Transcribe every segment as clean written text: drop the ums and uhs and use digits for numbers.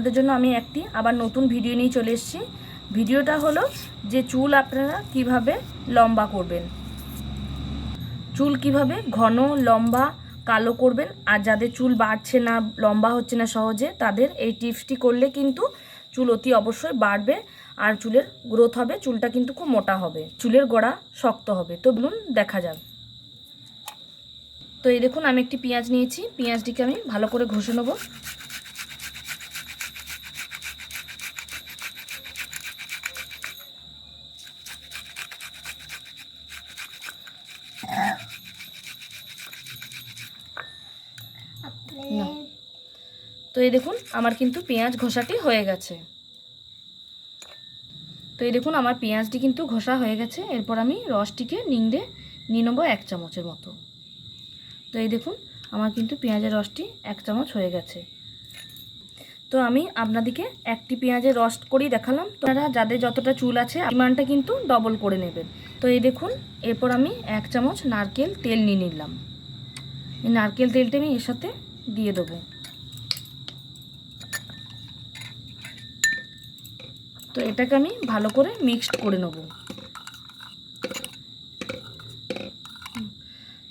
আপনাদের জন্য আমি একটি আবার নতুন ভিডিও নিয়ে চলে এসেছি। ভিডিওটা হলো যে চুল আপনারা কিভাবে লম্বা করবেন, চুল কিভাবে ঘন লম্বা কালো করবেন। আর যাদের চুল বাড়ছে না, লম্বা হচ্ছে না সহজে, তাদের এই টিপসটি করলে কিন্তু চুল অতি অবশ্যই বাড়বে আর চুলের গ্রোথ হবে, চুলটা কিন্তু খুব মোটা হবে, চুলের গোড়া শক্ত হবে। তো বলুন দেখা যাক। তো এই দেখুন আমি একটি পেঁয়াজ নিয়েছি, পেঁয়াজটিকে আমি ভালো করে ঘষে নেব। তো এই দেখুন আমার কিন্তু পেঁয়াজ ঘষাটি হয়ে গেছে। তো এই দেখুন আমার পেঁয়াজটি কিন্তু ঘষা হয়ে গেছে। এরপর আমি রসটিকে নিংড়ে নিয়ে নেবো 1 চামচের মতো। তো এই দেখুন আমার কিন্তু পেঁয়াজের রসটি 1 চামচ হয়ে গেছে। তো আমি আপনাদেরকে একটি পেঁয়াজের রস করেই দেখালাম। তো আপনারা যাদের যতটা চুল আছে পরিমাণটা কিন্তু ডবল করে নেবেন। তো এই দেখুন এরপর আমি 1 চামচ নারকেল তেল নিয়ে নিলাম। এই নারকেল তেলটা আমি এর সাথে দিয়ে দেবো। তো এটাকে আমি ভালো করে মিক্সড করে নেব।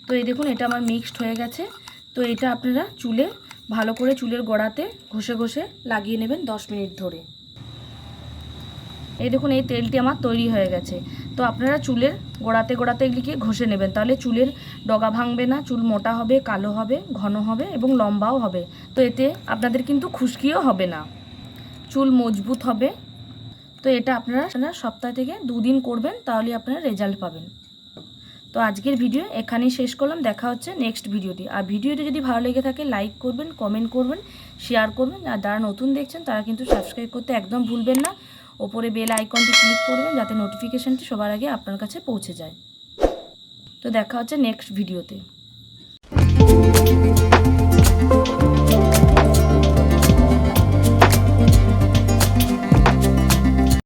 তো এই দেখুন এটা আমার মিক্সড হয়ে গেছে। তো এটা আপনারা চুলে ভালো করে চুলের গোড়াতে ঘষে ঘষে লাগিয়ে নেবেন 10 মিনিট ধরে। এই দেখুন এই তেলটি আমার তৈরি হয়ে গেছে। তো আপনারা চুলের গোড়াতে গোড়াতে এগুলিকে ঘষে নেবেন, তাহলে চুলের ডগা ভাঙবে না, চুল মোটা হবে, কালো হবে, ঘন হবে এবং লম্বাও হবে। তো এতে আপনাদের কিন্তু খুশকিও হবে না, চুল মজবুত হবে। তো এটা আপনারা সপ্তাহ থেকে 2 দিন করবেন, তাহলে আপনারা রেজাল্ট পাবেন। তো আজকের ভিডিও এখানেই শেষ করলাম। দেখা হচ্ছে নেক্সট ভিডিওটি। আর ভিডিওটি যদি ভালো লেগে থাকে লাইক করবেন, কমেন্ট করবেন, শেয়ার করবেন। আর যারা নতুন দেখছেন তারা কিন্তু সাবস্ক্রাইব করতে একদম ভুলবেন না। ওপরে বেল আইকনটি ক্লিক করবেন যাতে নোটিফিকেশানটি সবার আগে আপনার কাছে পৌঁছে যায়। তো দেখা হচ্ছে নেক্সট ভিডিওতে।